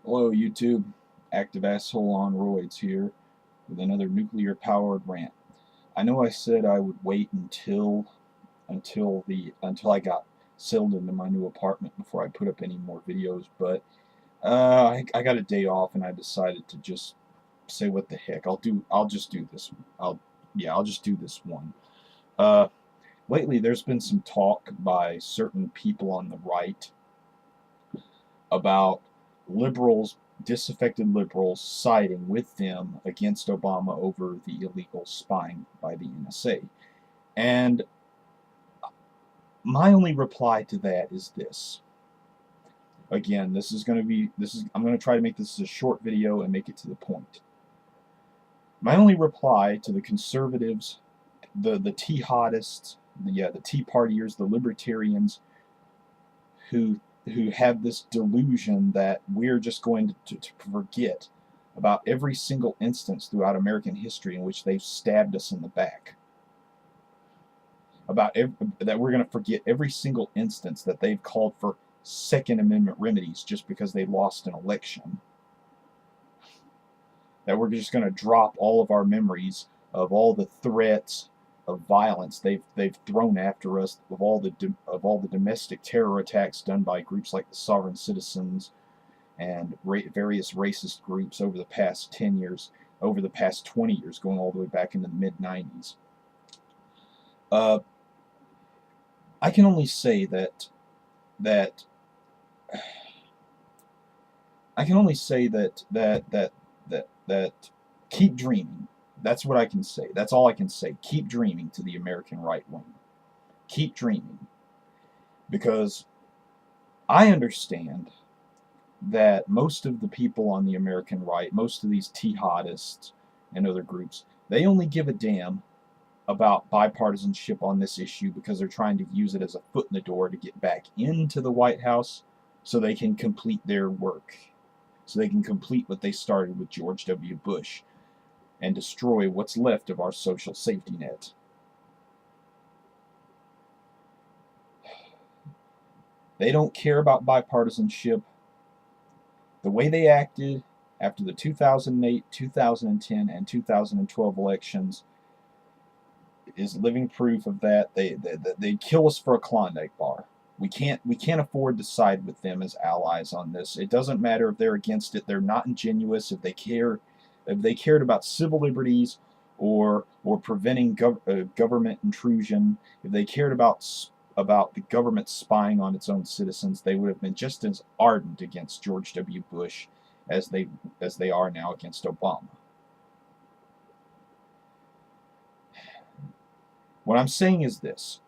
Hello YouTube, active asshole on roids here with another nuclear powered rant. I know I said I would wait until I got settled into my new apartment before I put up any more videos, but I got a day off and I decided to just say what the heck. I'll just do this. I'll just do this one. Uh Lately there's been some talk by certain people on the right about liberals, disaffected liberals, siding with them against Obama over the illegal spying by the NSA. And my only reply to that is this. Again, I'm going to try to make this a short video and make it to the point. My only reply to the conservatives, the Jihadists, the Tea Partiers, the libertarians who have this delusion that we're just going to forget about every single instance throughout American history in which they've stabbed us in the back. That we're going to forget every single instance that they've called for Second Amendment remedies just because they lost an election. That we're just going to drop all of our memories of all the threats of violence they've thrown after us, of all the domestic terror attacks done by groups like the Sovereign Citizens and various racist groups over the past 10 years, over the past 20 years, going all the way back into the mid-90s. I can only say that keep dreaming. That's what I can say. That's all I can say. Keep dreaming to the American right wing. Keep dreaming. Because I understand that most of the people on the American right, most of these jihadists and other groups, they only give a damn about bipartisanship on this issue because they're trying to use it as a foot in the door to get back into the White House so they can complete their work. So they can complete what they started with George W. Bush and destroy what's left of our social safety net. They don't care about bipartisanship. The way they acted after the 2008, 2010, and 2012 elections is living proof of that. They'd kill us for a Klondike bar. We can't afford to side with them as allies on this. It doesn't matter if they're against it. They're not ingenuous. If they cared about civil liberties or preventing government intrusion, if they cared about the government spying on its own citizens, they would have been just as ardent against George W. Bush as they are now against Obama. What I'm saying is this.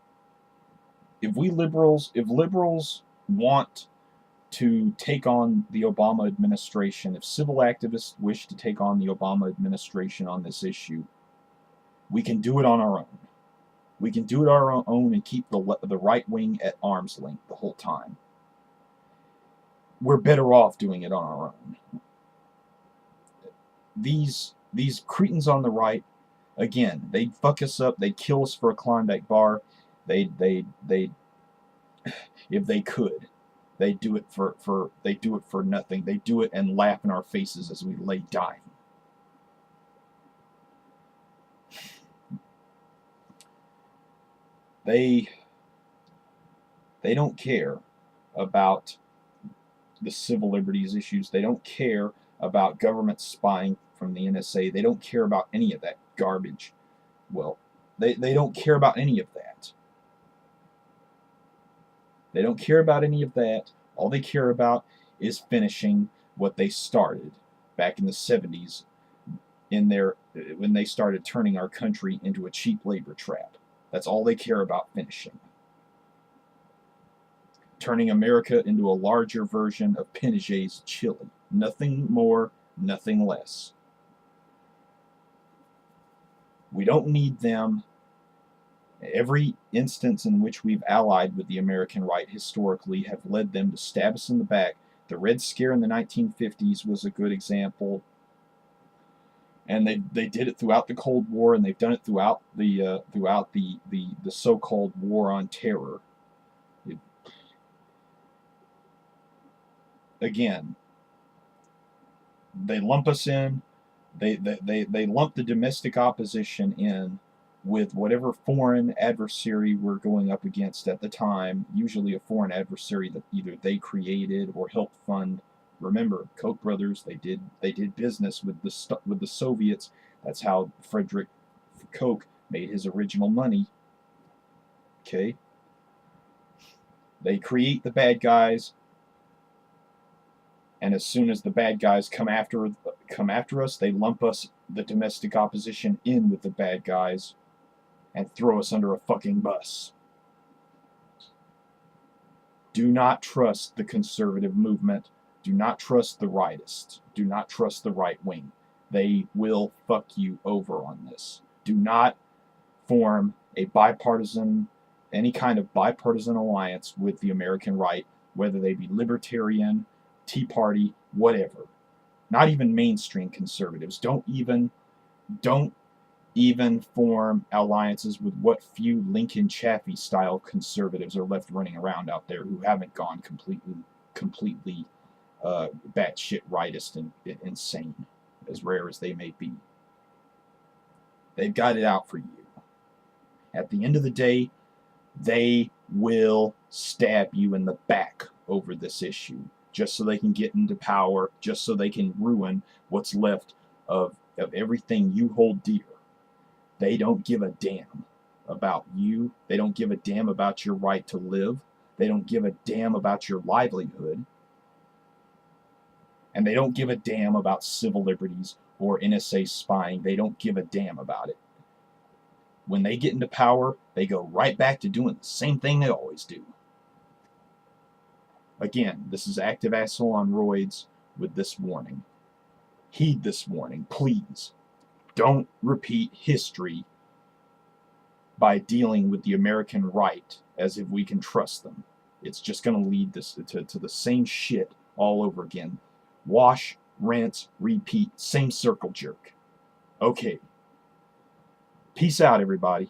If liberals want to take on the Obama administration, if civil activists wish to take on the Obama administration on this issue, we can do it on our own. We can do it on our own and keep the right wing at arm's length the whole time. We're better off doing it on our own. These cretins on the right, again, they'd fuck us up. They'd kill us for a Klondike bar. If they could, they do it for nothing. They do it and laugh in our faces as we lay dying. They don't care about the civil liberties issues. They don't care about government spying from the NSA. They don't care about any of that garbage. Well, they don't care about any of that. They don't care about any of that. All they care about is finishing what they started back in the 70s when they started turning our country into a cheap labor trap. That's all they care about finishing. Turning America into a larger version of Pinochet's Chile. Nothing more, nothing less. We don't need them. Every instance in which we've allied with the American right historically have led them to stab us in the back. The Red Scare in the 1950s was a good example. And they did it throughout the Cold War, and they've done it throughout the so-called War on Terror. Again, They lump us in. They lump the domestic opposition in with whatever foreign adversary we're going up against at the time, usually a foreign adversary that either they created or helped fund. Remember, Koch brothers, they did business with the Soviets. That's how Frederick Koch made his original money. Okay? They create the bad guys, and as soon as the bad guys come after us, they lump us, the domestic opposition, in with the bad guys and throw us under a fucking bus. Do not trust the conservative movement. Do not trust the rightists. Do not trust the right wing. They will fuck you over on this. Do not form a bipartisan, any kind of bipartisan alliance with the American right, whether they be libertarian, Tea Party, whatever. Not even mainstream conservatives. Don't even form alliances with what few Lincoln Chaffee style conservatives are left running around out there who haven't gone completely batshit rightist and insane, as rare as they may be. They've got it out for you. At the end of the day, they will stab you in the back over this issue, just so they can get into power, just so they can ruin what's left of everything you hold dear. They don't give a damn about you. They don't give a damn about your right to live. They don't give a damn about your livelihood. And they don't give a damn about civil liberties or NSA spying. They don't give a damn about it. When they get into power, they go right back to doing the same thing they always do. Again, this is Active Asshole on Roids with this warning. Heed this warning, please. Don't repeat history by dealing with the American right as if we can trust them. It's just going to lead this to the same shit all over again. Wash, rinse, repeat, same circle jerk. Okay. Peace out, everybody.